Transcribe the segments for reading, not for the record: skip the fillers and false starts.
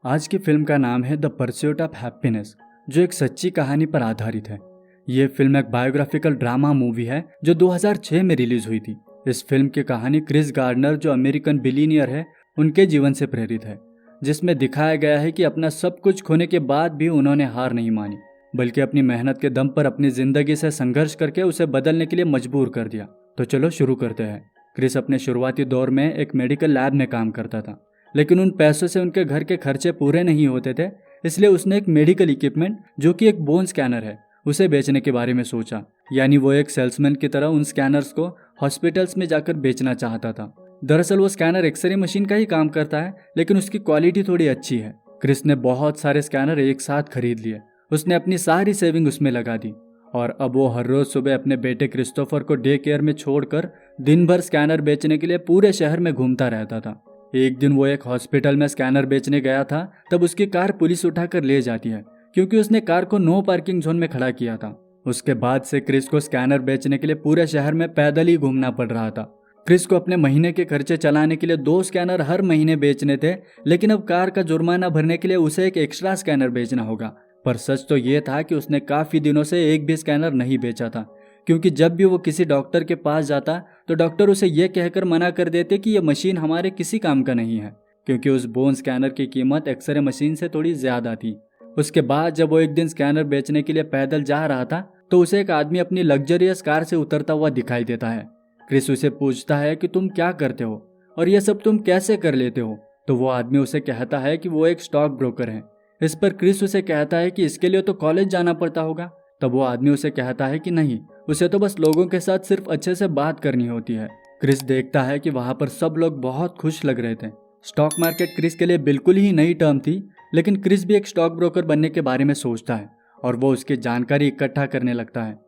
आज की फिल्म का नाम है द परस्यूट ऑफ हैप्पीनेस, जो एक सच्ची कहानी पर आधारित है। ये फिल्म एक बायोग्राफिकल ड्रामा मूवी है जो 2006 में रिलीज हुई थी। इस फिल्म की कहानी क्रिस गार्डनर, जो अमेरिकन बिलियनियर है, उनके जीवन से प्रेरित है, जिसमें दिखाया गया है कि अपना सब कुछ खोने के बाद भी उन्होंने हार नहीं मानी, बल्कि अपनी मेहनत के दम पर अपनी जिंदगी से संघर्ष करके उसे बदलने के लिए मजबूर कर दिया। तो चलो शुरू करते हैं। क्रिस अपने शुरुआती दौर में एक मेडिकल लैब में काम करता था, लेकिन उन पैसों से उनके घर के खर्चे पूरे नहीं होते थे। इसलिए उसने एक मेडिकल इक्विपमेंट, जो कि एक बोन स्कैनर है, उसे बेचने के बारे में सोचा। यानी वो एक सेल्समैन की तरह उन स्कैनर्स को हॉस्पिटल्स में जाकर बेचना चाहता था। दरअसल वो स्कैनर एक्सरे मशीन का ही काम करता है, लेकिन उसकी क्वालिटी थोड़ी अच्छी है। क्रिस ने बहुत सारे स्कैनर एक साथ खरीद लिए। उसने अपनी सारी सेविंग उसमें लगा दी और अब वो हर रोज सुबह अपने बेटे क्रिस्टोफर को डे केयर में छोड़कर दिन भर स्कैनर बेचने के लिए पूरे शहर में घूमता रहता था। एक दिन वो एक हॉस्पिटल में स्कैनर बेचने गया था, तब उसकी कार पुलिस उठाकर ले जाती है, क्योंकि उसने कार को नो पार्किंग जोन में खड़ा किया था। उसके बाद से क्रिस को स्कैनर बेचने के लिए पूरे शहर में पैदल ही घूमना पड़ रहा था। क्रिस को अपने महीने के खर्चे चलाने के लिए 2 स्कैनर हर महीने बेचने थे, लेकिन अब कार का जुर्माना भरने के लिए उसे एक एक्स्ट्रा स्कैनर बेचना होगा। पर सच तो ये था कि उसने काफी दिनों से एक भी स्कैनर नहीं बेचा था, क्योंकि जब भी वो किसी डॉक्टर के पास जाता तो डॉक्टर उसे ये कहकर मना कर देते कि ये मशीन हमारे किसी काम का नहीं है, क्योंकि उस बोन स्कैनर की कीमत एक्सरे मशीन से थोड़ी ज्यादा थी। उसके बाद जब वो एक दिन स्कैनर बेचने के लिए पैदल जा रहा था, तो उसे एक आदमी अपनी लग्जरियस कार से उतरता हुआ दिखाई देता है। क्रिस उसे पूछता है कि तुम क्या करते हो और ये सब तुम कैसे कर लेते हो। तो वो आदमी उसे कहता है कि वो एक स्टॉक ब्रोकर है। इस पर क्रिस उसे कहता है कि इसके लिए तो कॉलेज जाना पड़ता होगा। तब वो आदमी उसे कहता है कि नहीं, उसे तो बस लोगों के साथ सिर्फ अच्छे से बात करनी होती है। क्रिस देखता है कि वहां पर सब लोग बहुत खुश लग रहे थे। स्टॉक मार्केट क्रिस के लिए बिल्कुल ही नई टर्म थी, लेकिन क्रिस भी एक स्टॉक ब्रोकर बनने के बारे में सोचता है और वो उसकी जानकारी इकट्ठा करने लगता है।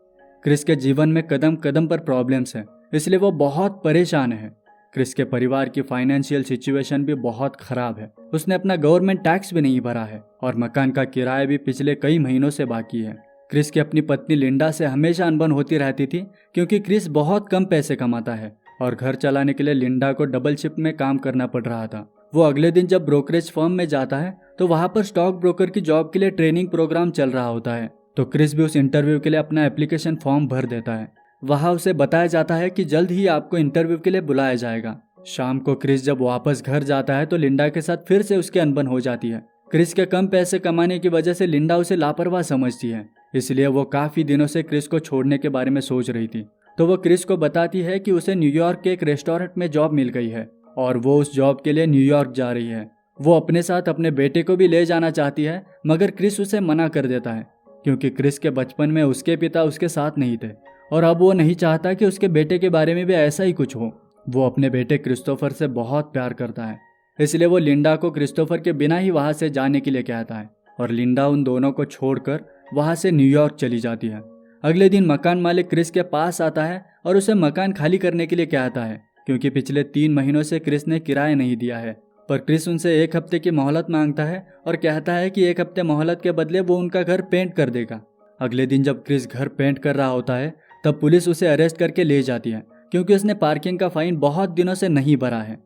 क्रिस के जीवन में कदम कदम पर प्रॉब्लम्स है, इसलिए वो बहुत परेशान है। क्रिस के परिवार की फाइनेंशियल सिचुएशन भी बहुत खराब है। उसने अपना गवर्नमेंट टैक्स भी नहीं भरा है और मकान का किराया भी पिछले कई महीनों से बाकी है। क्रिस की अपनी पत्नी लिंडा से हमेशा अनबन होती रहती थी, क्योंकि क्रिस बहुत कम पैसे कमाता है और घर चलाने के लिए लिंडा को डबल शिफ्ट में काम करना पड़ रहा था। वो अगले दिन जब ब्रोकरेज फर्म में जाता है तो वहां पर स्टॉक ब्रोकर की जॉब के लिए ट्रेनिंग प्रोग्राम चल रहा होता है। तो क्रिस भी उस इंटरव्यू के लिए अपना एप्लीकेशन फॉर्म भर देता है। वहां उसे बताया जाता है कि जल्द ही आपको इंटरव्यू के लिए बुलाया जाएगा। शाम को क्रिस जब वापस घर जाता है तो लिंडा के साथ फिर से उसकी अनबन हो जाती है। क्रिस के कम पैसे कमाने की वजह से लिंडा उसे लापरवाह समझती है, इसलिए वो काफी दिनों से क्रिस को छोड़ने के बारे में सोच रही थी। तो वो क्रिस को बताती है कि उसे न्यूयॉर्क के एक रेस्टोरेंट में जॉब मिल गई है और वो उस जॉब के लिए न्यूयॉर्क जा रही है। वो अपने साथ अपने बेटे को भी ले जाना चाहती है, मगर क्रिस उसे मना कर देता है, क्योंकि क्रिस के बचपन में उसके पिता उसके साथ नहीं थे और अब वो नहीं चाहता कि उसके बेटे के बारे में भी ऐसा ही कुछ हो। वो अपने बेटे क्रिस्टोफर से बहुत प्यार करता है, इसलिए वो लिंडा को क्रिस्टोफर के बिना ही वहां से जाने के लिए कहता है और लिंडा उन दोनों को छोड़कर वहां से न्यूयॉर्क चली जाती है। अगले दिन मकान मालिक क्रिस के पास आता है और उसे मकान खाली करने के लिए कहता है, क्योंकि पिछले 3 महीनों से क्रिस ने किराया नहीं दिया है। पर क्रिस उनसे 1 हफ्ते की मोहलत मांगता है और कहता है कि 1 हफ्ते मोहलत के बदले वो उनका घर पेंट कर देगा। अगले दिन जब क्रिस घर पेंट कर रहा होता है तब पुलिस उसे अरेस्ट करके ले जाती है, क्योंकि उसने पार्किंग का फाइन बहुत दिनों से नहीं भरा है।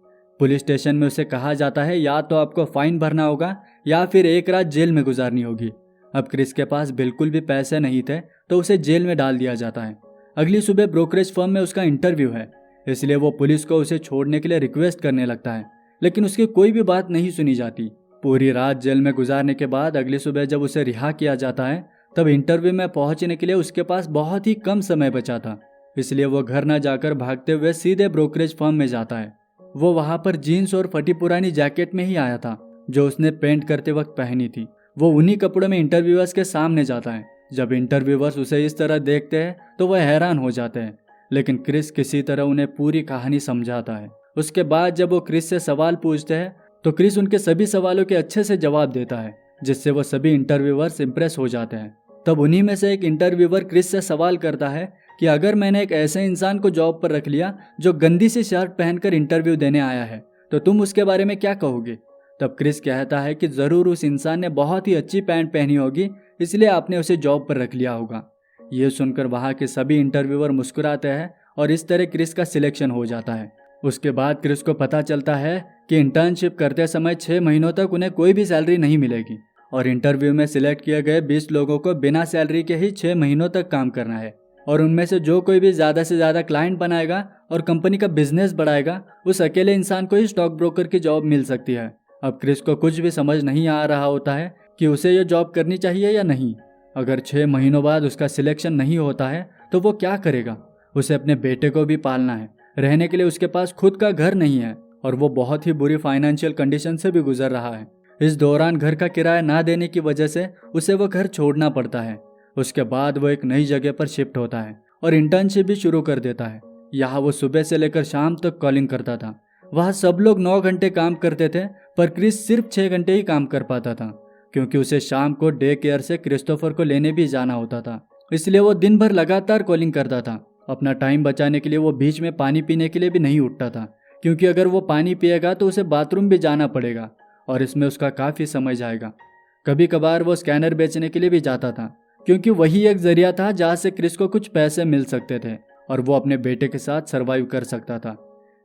पुलिस स्टेशन में उसे कहा जाता है या तो आपको फाइन भरना होगा या फिर 1 रात जेल में गुजारनी होगी। अब क्रिस के पास बिल्कुल भी पैसे नहीं थे, तो उसे जेल में डाल दिया जाता है। अगली सुबह ब्रोकरेज फर्म में उसका इंटरव्यू है, इसलिए वो पुलिस को उसे छोड़ने के लिए रिक्वेस्ट करने लगता है, लेकिन उसकी कोई भी बात नहीं सुनी जाती। पूरी रात जेल में गुजारने के बाद अगली सुबह जब उसे रिहा किया जाता है, तब इंटरव्यू में पहुंचने के लिए उसके पास बहुत ही कम समय बचा था, इसलिए वो घर न जाकर भागते हुए सीधे ब्रोकरेज फर्म में जाता है। वो वहां पर जीन्स और फटी पुरानी जैकेट में ही आया था, जो उसने पेंट करते वक्त पहनी थी। वो उन्हीं कपड़ों में इंटरव्यूअर्स के सामने जाता है। जब इंटरव्यूअर्स उसे इस तरह देखते हैं तो वह हैरान हो जाते हैं, लेकिन क्रिस किसी तरह उन्हें पूरी कहानी समझाता है। उसके बाद जब वो क्रिस से सवाल पूछते हैं तो क्रिस उनके सभी सवालों के अच्छे से जवाब देता है, जिससे वो सभी इंटरव्यूअर्स इंप्रेस हो जाते हैं। तब उन्हीं में से एक इंटरव्यूअर क्रिस से सवाल करता है कि अगर मैंने एक ऐसे इंसान को जॉब पर रख लिया जो गंदी सी शर्ट पहनकर इंटरव्यू देने आया है, तो तुम उसके बारे में क्या कहोगे। तब क्रिस कहता है कि जरूर उस इंसान ने बहुत ही अच्छी पैंट पहनी होगी, इसलिए आपने उसे जॉब पर रख लिया होगा। ये सुनकर वहां के सभी इंटरव्यूअर मुस्कुराते हैं और इस तरह क्रिस का सिलेक्शन हो जाता है। उसके बाद क्रिस को पता चलता है कि इंटर्नशिप करते समय 6 महीनों तक उन्हें कोई भी सैलरी नहीं मिलेगी और इंटरव्यू में सिलेक्ट किए गए 20 लोगों को बिना सैलरी के ही 6 महीनों तक काम करना है और उनमें से जो कोई भी ज़्यादा से ज़्यादा क्लाइंट बनाएगा और कंपनी का बिजनेस बढ़ाएगा उस अकेले इंसान को ही स्टॉक ब्रोकर की जॉब मिल सकती है। अब क्रिस को कुछ भी समझ नहीं आ रहा होता है कि उसे ये जॉब करनी चाहिए या नहीं। अगर 6 महीनों बाद उसका सिलेक्शन नहीं होता है तो वो क्या करेगा? उसे अपने बेटे को भी पालना है, रहने के लिए उसके पास खुद का घर नहीं है और वो बहुत ही बुरी फाइनेंशियल कंडीशन से भी गुजर रहा है। इस दौरान घर का किराया ना देने की वजह से उसे वो घर छोड़ना पड़ता है। उसके बाद वो एक नई जगह पर शिफ्ट होता है और इंटर्नशिप भी शुरू कर देता है। यहाँ वो सुबह से लेकर शाम तक कॉलिंग करता था। वहाँ सब लोग 9 घंटे काम करते थे पर क्रिस सिर्फ 6 घंटे ही काम कर पाता था क्योंकि उसे शाम को डे केयर से क्रिस्टोफर को लेने भी जाना होता था। इसलिए वो दिन भर लगातार कॉलिंग करता था। अपना टाइम बचाने के लिए वो बीच में पानी पीने के लिए भी नहीं उठता था क्योंकि अगर वो पानी पिएगा तो उसे बाथरूम भी जाना पड़ेगा और इसमें उसका काफ़ी समय जाएगा। कभी कभार वो स्कैनर बेचने के लिए भी जाता था क्योंकि वही एक जरिया था जहाँ से क्रिस को कुछ पैसे मिल सकते थे और वो अपने बेटे के साथ सरवाइव कर सकता था।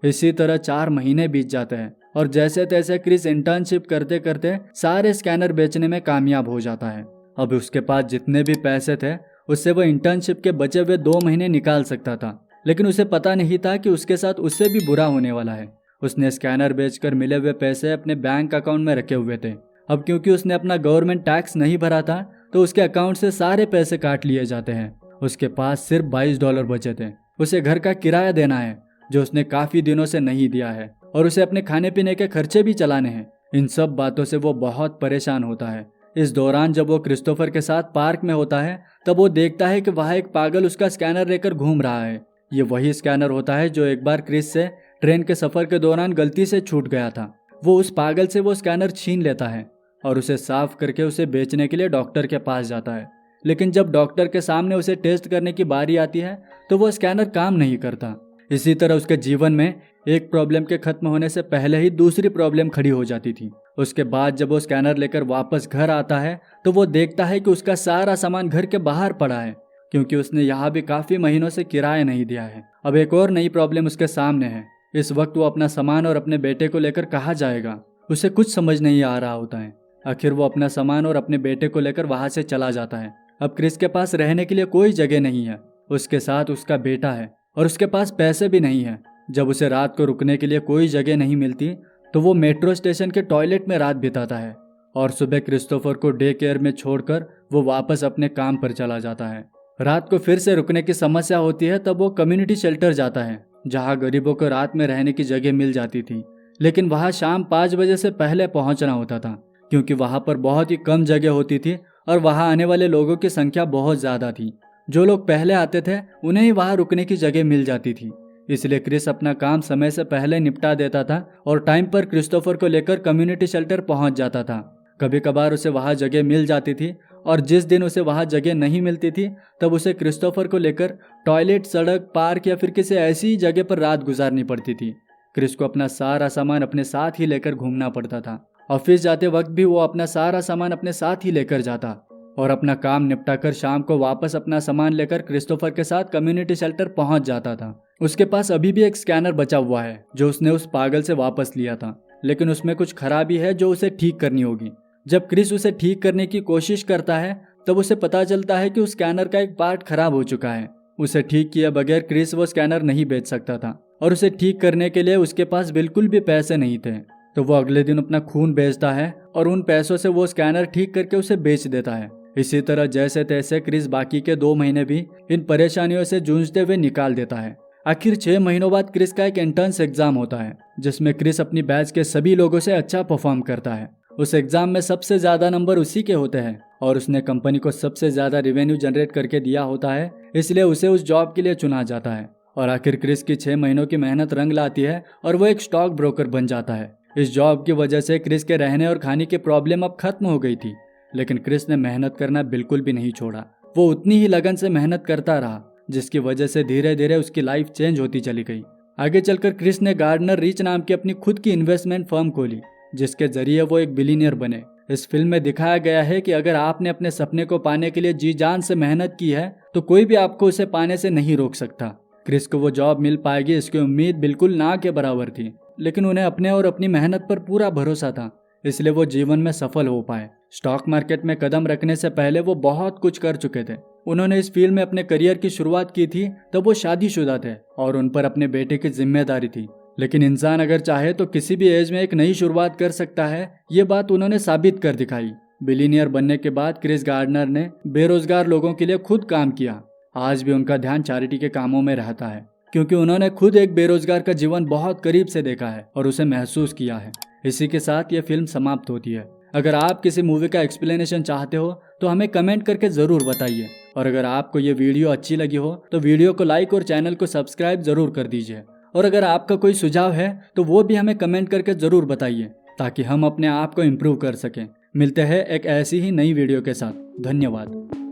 इसी तरह 4 महीने बीत जाते हैं और जैसे तैसे क्रिस इंटर्नशिप करते करते सारे स्कैनर बेचने में कामयाब हो जाता है। अब उसके पास जितने भी पैसे थे उससे वो इंटर्नशिप के बचे हुए 2 महीने निकाल सकता था, लेकिन उसे पता नहीं था कि उसके साथ उससे भी बुरा होने वाला है। उसने स्कैनर बेचकर मिले हुए पैसे अपने बैंक अकाउंट में रखे हुए थे। अब क्योंकि उसने अपना गवर्नमेंट टैक्स नहीं भरा था तो उसके अकाउंट से सारे पैसे काट लिए जाते हैं। उसके पास सिर्फ $22 बचे थे। उसे घर का किराया देना है जो उसने काफी दिनों से नहीं दिया है और उसे अपने खाने पीने के खर्चे भी चलाने हैं। इन सब बातों से वो बहुत परेशान होता है। इस दौरान जब वो क्रिस्टोफर के साथ पार्क में होता है तब वो देखता है कि वहाँ एक पागल उसका स्कैनर लेकर घूम रहा है। ये वही स्कैनर होता है जो एक बार क्रिस से ट्रेन के सफर के दौरान गलती से छूट गया था। वो उस पागल से वो स्कैनर छीन लेता है और उसे साफ करके उसे बेचने के लिए डॉक्टर के पास जाता है, लेकिन जब डॉक्टर के सामने उसे टेस्ट करने की बारी आती है तो वो स्कैनर काम नहीं करता। इसी तरह उसके जीवन में एक प्रॉब्लम के खत्म होने से पहले ही दूसरी प्रॉब्लम खड़ी हो जाती थी। उसके बाद जब वो स्कैनर लेकर वापस घर आता है तो वो देखता है कि उसका सारा सामान घर के बाहर पड़ा है क्योंकि उसने यहाँ भी काफी महीनों से किराया नहीं दिया है। अब एक और नई प्रॉब्लम उसके सामने है। इस वक्त वो अपना सामान और अपने बेटे को लेकर कहाँ जाएगा, उसे कुछ समझ नहीं आ रहा होता है। आखिर वो अपना सामान और अपने बेटे को लेकर वहां से चला जाता है। अब क्रिस के पास रहने के लिए कोई जगह नहीं है। उसके साथ उसका बेटा है और उसके पास पैसे भी नहीं है। जब उसे रात को रुकने के लिए कोई जगह नहीं मिलती तो वो मेट्रो स्टेशन के टॉयलेट में रात बिताता है और सुबह क्रिस्टोफर को डे केयर में छोड़कर वो वापस अपने काम पर चला जाता है। रात को फिर से रुकने की समस्या होती है तब वो कम्युनिटी शेल्टर जाता है जहाँ गरीबों को रात में रहने की जगह मिल जाती थी, लेकिन वहाँ शाम 5 बजे से पहले पहुँचना होता था क्योंकि वहाँ पर बहुत ही कम जगह होती थी और वहाँ आने वाले लोगों की संख्या बहुत ज़्यादा थी। जो लोग पहले आते थे उन्हें ही वहाँ रुकने की जगह मिल जाती थी। इसलिए क्रिस अपना काम समय से पहले निपटा देता था और टाइम पर क्रिस्टोफर को लेकर कम्युनिटी शेल्टर पहुँच जाता था। कभी कभार उसे वहाँ जगह मिल जाती थी और जिस दिन उसे वहाँ जगह नहीं मिलती थी तब उसे क्रिस्टोफर को लेकर टॉयलेट, सड़क, पार्क या फिर किसी ऐसी जगह पर रात गुजारनी पड़ती थी। क्रिस को अपना सारा सामान अपने साथ ही लेकर घूमना पड़ता था। ऑफिस जाते वक्त भी वो अपना सारा सामान अपने साथ ही लेकर जाता और अपना काम निपटाकर शाम को वापस अपना सामान लेकर क्रिस्टोफर के साथ कम्युनिटी शेल्टर पहुंच जाता था। उसके पास अभी भी एक स्कैनर बचा हुआ है जो उसने उस पागल से वापस लिया था, लेकिन उसमें कुछ खराबी है जो उसे ठीक करनी होगी। जब क्रिस उसे ठीक करने की कोशिश करता है तब उसे पता चलता है कि उस स्कैनर का एक पार्ट खराब हो चुका है। उसे ठीक किए बगैर क्रिस वो स्कैनर नहीं बेच सकता था और उसे ठीक करने के लिए उसके पास बिल्कुल भी पैसे नहीं थे। तो वो अगले दिन अपना खून बेचता है और उन पैसों से वो स्कैनर ठीक करके उसे बेच देता है। इसी तरह जैसे तैसे क्रिस बाकी के 2 महीने भी इन परेशानियों से जूझते हुए निकाल देता है। आखिर 6 महीनों बाद क्रिस का एक एंट्रेंस एग्जाम होता है जिसमें क्रिस अपनी बैच के सभी लोगों से अच्छा परफॉर्म करता है। उस एग्जाम में सबसे ज्यादा नंबर उसी के होते हैं और उसने कंपनी को सबसे ज्यादा रेवेन्यू जनरेट करके दिया होता है, इसलिए उसे उस जॉब के लिए चुना जाता है। और आखिर क्रिस की 6 महीनों की मेहनत रंग लाती है और वो एक स्टॉक ब्रोकर बन जाता है। इस जॉब की वजह से क्रिस के रहने और खाने की प्रॉब्लम अब खत्म हो गई थी, लेकिन क्रिस ने मेहनत करना बिल्कुल भी नहीं छोड़ा। वो उतनी ही लगन से मेहनत करता रहा जिसकी वजह से धीरे धीरे उसकी लाइफ चेंज होती चली गई। आगे चलकर क्रिस ने गार्डनर रिच नाम की अपनी खुद की इन्वेस्टमेंट फर्म खोली जिसके जरिए वो एक बिलियनियर बने। इस फिल्म में दिखाया गया है कि अगर आपने अपने सपने को पाने के लिए जी जान से मेहनत की है तो कोई भी आपको उसे पाने से नहीं रोक सकता। क्रिस को वो जॉब मिल पाएगी इसकी उम्मीद बिल्कुल ना के बराबर थी, लेकिन उन्हें अपने और अपनी मेहनत पर पूरा भरोसा था, इसलिए वो जीवन में सफल हो पाए। स्टॉक मार्केट में कदम रखने से पहले वो बहुत कुछ कर चुके थे। उन्होंने इस फील्ड में अपने करियर की शुरुआत की थी तब वो शादीशुदा थे और उन पर अपने बेटे की जिम्मेदारी थी। लेकिन इंसान अगर चाहे तो किसी भी एज में एक नई शुरुआत कर सकता है, ये बात उन्होंने साबित कर दिखाई। बिलीनियर बनने के बाद क्रिस गार्डनर ने बेरोजगार लोगों के लिए खुद काम किया। आज भी उनका ध्यान चैरिटी के कामों में रहता है, क्योंकि उन्होंने खुद एक बेरोजगार का जीवन बहुत करीब से देखा है और उसे महसूस किया है। इसी के साथ ये फिल्म समाप्त होती है। अगर आप किसी मूवी का एक्सप्लेनेशन चाहते हो तो हमें कमेंट करके ज़रूर बताइए, और अगर आपको ये वीडियो अच्छी लगी हो तो वीडियो को लाइक और चैनल को सब्सक्राइब ज़रूर कर दीजिए। और अगर आपका कोई सुझाव है तो वो भी हमें कमेंट करके ज़रूर बताइए, ताकि हम अपने आप को इम्प्रूव कर सकें। मिलते हैं एक ऐसी ही नई वीडियो के साथ। धन्यवाद।